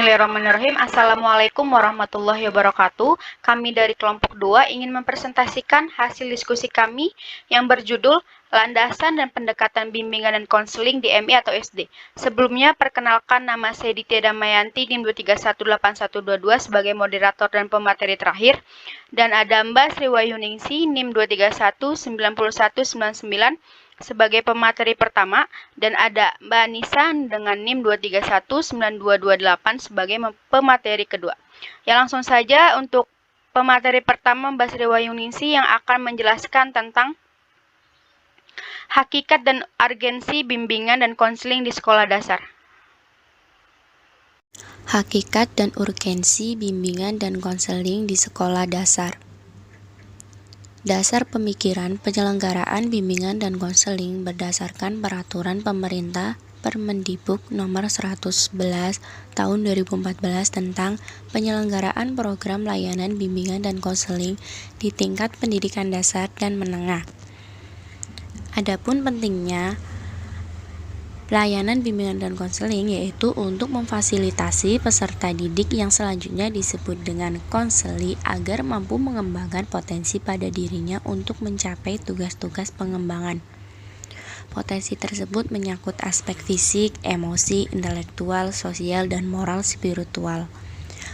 Bismillahirrahmanirrahim. Assalamualaikum warahmatullahi wabarakatuh. Kami dari kelompok 2 ingin mempresentasikan hasil diskusi kami yang berjudul Landasan dan Pendekatan Bimbingan dan Konseling di MI atau SD. Sebelumnya, perkenalkan nama saya Ditya Damayanti NIM 2318122 sebagai moderator dan pemateri terakhir, dan ada Mbak Sri Wahyuningsi NIM 2319199 sebagai pemateri pertama, dan ada Mbak Nisa dengan NIM 2319228 sebagai pemateri kedua. Ya, langsung saja untuk pemateri pertama Mbak Sri Wahyuningsi yang akan menjelaskan tentang hakikat dan urgensi bimbingan dan konseling di sekolah dasar. Hakikat dan urgensi bimbingan dan konseling di sekolah dasar. Dasar pemikiran penyelenggaraan bimbingan dan konseling berdasarkan peraturan pemerintah Permendikbud nomor 111 tahun 2014 tentang penyelenggaraan program layanan bimbingan dan konseling di tingkat pendidikan dasar dan menengah. Adapun pentingnya pelayanan bimbingan dan konseling yaitu untuk memfasilitasi peserta didik yang selanjutnya disebut dengan konseli agar mampu mengembangkan potensi pada dirinya untuk mencapai tugas-tugas pengembangan. Potensi tersebut menyangkut aspek fisik, emosi, intelektual, sosial, dan moral spiritual,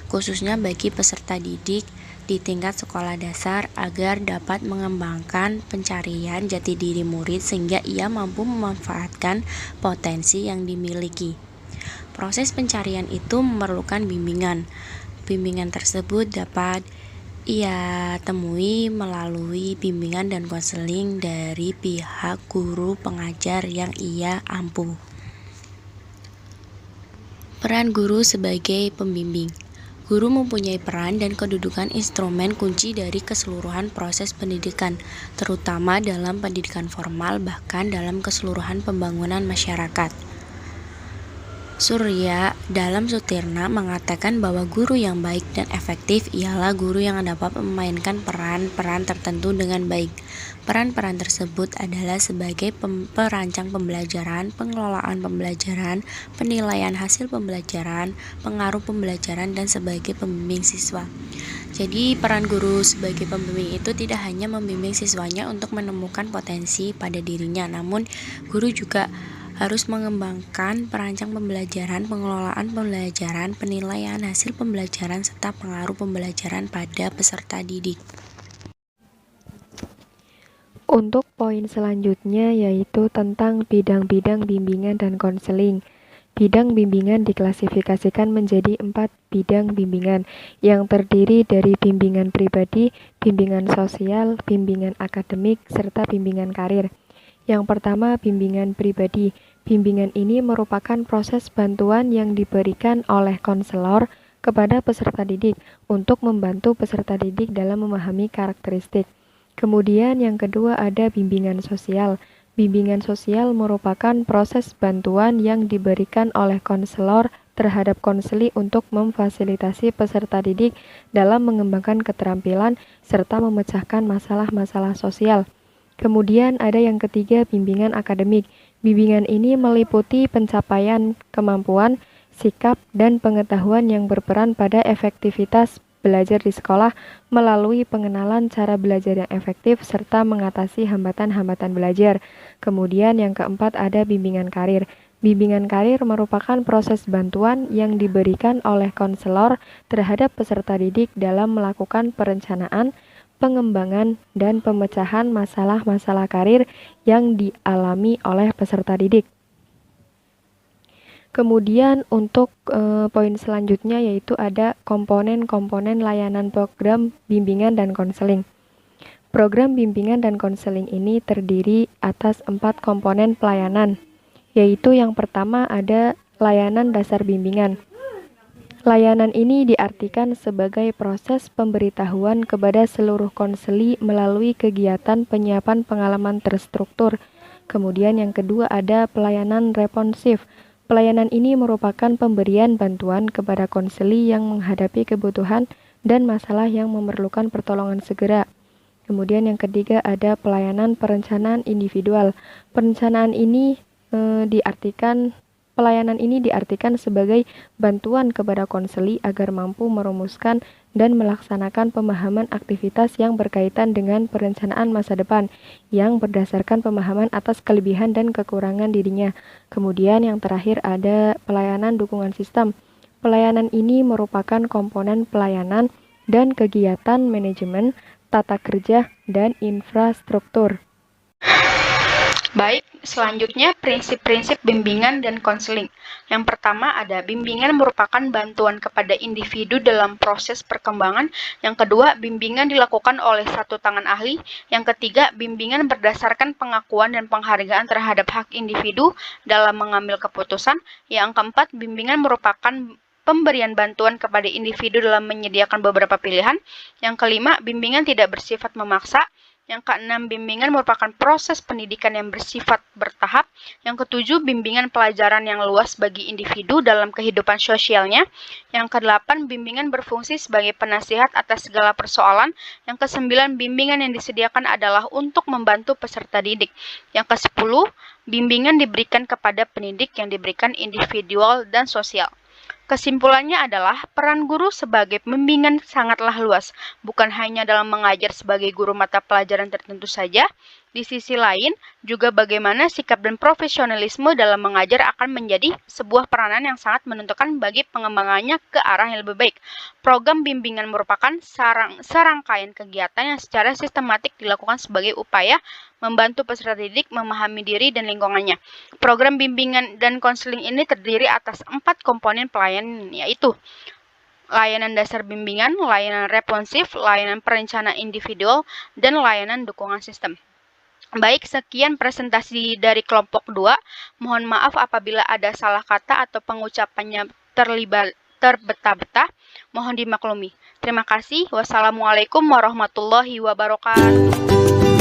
khususnya bagi peserta didik di tingkat sekolah dasar agar dapat mengembangkan pencarian jati diri murid sehingga ia mampu memanfaatkan potensi yang dimiliki. Proses pencarian itu memerlukan bimbingan. Bimbingan tersebut dapat ia temui melalui bimbingan dan konseling dari pihak guru pengajar yang ia ampu. Peran guru sebagai pembimbing. Guru mempunyai peran dan kedudukan instrumen kunci dari keseluruhan proses pendidikan, terutama dalam pendidikan formal bahkan dalam keseluruhan pembangunan masyarakat. Surya dalam Sutirna mengatakan bahwa guru yang baik dan efektif ialah guru yang dapat memainkan peran-peran tertentu dengan baik. Peran-peran tersebut adalah sebagai perancang pembelajaran, pengelolaan pembelajaran, penilaian hasil pembelajaran, pengaruh pembelajaran, dan sebagai pembimbing siswa. Jadi peran guru sebagai pembimbing itu tidak hanya membimbing siswanya untuk menemukan potensi pada dirinya, namun guru juga harus mengembangkan perancang pembelajaran, pengelolaan pembelajaran, penilaian hasil pembelajaran, serta pengaruh pembelajaran pada peserta didik. Untuk poin selanjutnya yaitu tentang bidang-bidang bimbingan dan konseling. Bidang bimbingan diklasifikasikan menjadi 4 bidang bimbingan yang terdiri dari bimbingan pribadi, bimbingan sosial, bimbingan akademik, serta bimbingan karir. Yang pertama, bimbingan pribadi. Bimbingan ini merupakan proses bantuan yang diberikan oleh konselor kepada peserta didik untuk membantu peserta didik dalam memahami karakteristik. Kemudian yang kedua ada bimbingan sosial. Bimbingan sosial merupakan proses bantuan yang diberikan oleh konselor terhadap konseli untuk memfasilitasi peserta didik dalam mengembangkan keterampilan serta memecahkan masalah-masalah sosial. Kemudian ada yang ketiga, bimbingan akademik. Bimbingan ini meliputi pencapaian kemampuan, sikap, dan pengetahuan yang berperan pada efektivitas belajar di sekolah melalui pengenalan cara belajar yang efektif serta mengatasi hambatan-hambatan belajar. Kemudian yang keempat ada bimbingan karir. Bimbingan karir merupakan proses bantuan yang diberikan oleh konselor terhadap peserta didik dalam melakukan perencanaan, pengembangan, dan pemecahan masalah-masalah karir yang dialami oleh peserta didik. Kemudian untuk poin selanjutnya yaitu ada komponen-komponen layanan program bimbingan dan konseling. Program bimbingan dan konseling ini terdiri atas 4 komponen pelayanan, yaitu yang pertama ada layanan dasar bimbingan. Layanan ini diartikan sebagai proses pemberitahuan kepada seluruh konseli melalui kegiatan penyiapan pengalaman terstruktur. Kemudian yang kedua ada pelayanan responsif. Pelayanan ini merupakan pemberian bantuan kepada konseli yang menghadapi kebutuhan dan masalah yang memerlukan pertolongan segera. Kemudian yang ketiga ada pelayanan perencanaan individual. Perencanaan ini diartikan Pelayanan ini diartikan sebagai bantuan kepada konseli agar mampu merumuskan dan melaksanakan pemahaman aktivitas yang berkaitan dengan perencanaan masa depan yang berdasarkan pemahaman atas kelebihan dan kekurangan dirinya. Kemudian yang terakhir ada pelayanan dukungan sistem. Pelayanan ini merupakan komponen pelayanan dan kegiatan manajemen, tata kerja, dan infrastruktur. Baik, selanjutnya prinsip-prinsip bimbingan dan konseling. Yang pertama ada bimbingan merupakan bantuan kepada individu dalam proses perkembangan. Yang kedua, bimbingan dilakukan oleh satu tangan ahli. Yang ketiga, bimbingan berdasarkan pengakuan dan penghargaan terhadap hak individu dalam mengambil keputusan. Yang keempat, bimbingan merupakan pemberian bantuan kepada individu dalam menyediakan beberapa pilihan. Yang kelima, bimbingan tidak bersifat memaksa. Yang keenam, bimbingan merupakan proses pendidikan yang bersifat bertahap. Yang ketujuh, bimbingan pelajaran yang luas bagi individu dalam kehidupan sosialnya. Yang kedelapan, bimbingan berfungsi sebagai penasihat atas segala persoalan. Yang kesembilan, bimbingan yang disediakan adalah untuk membantu peserta didik. Yang kesepuluh, bimbingan diberikan kepada pendidik yang diberikan individual dan sosial. Kesimpulannya adalah peran guru sebagai pembimbingan sangatlah luas, bukan hanya dalam mengajar sebagai guru mata pelajaran tertentu saja. Di sisi lain, juga bagaimana sikap dan profesionalisme dalam mengajar akan menjadi sebuah peranan yang sangat menentukan bagi pengembangannya ke arah yang lebih baik. Program bimbingan merupakan serangkaian kegiatan yang secara sistematik dilakukan sebagai upaya membantu peserta didik memahami diri dan lingkungannya. Program bimbingan dan konseling ini terdiri atas 4 komponen pelayanan, yaitu layanan dasar bimbingan, layanan responsif, layanan perencanaan individual, dan layanan dukungan sistem. Baik, sekian presentasi dari kelompok 2. Mohon maaf apabila ada salah kata atau pengucapannya terbeta-beta. Mohon dimaklumi. Terima kasih. Wassalamualaikum warahmatullahi wabarakatuh.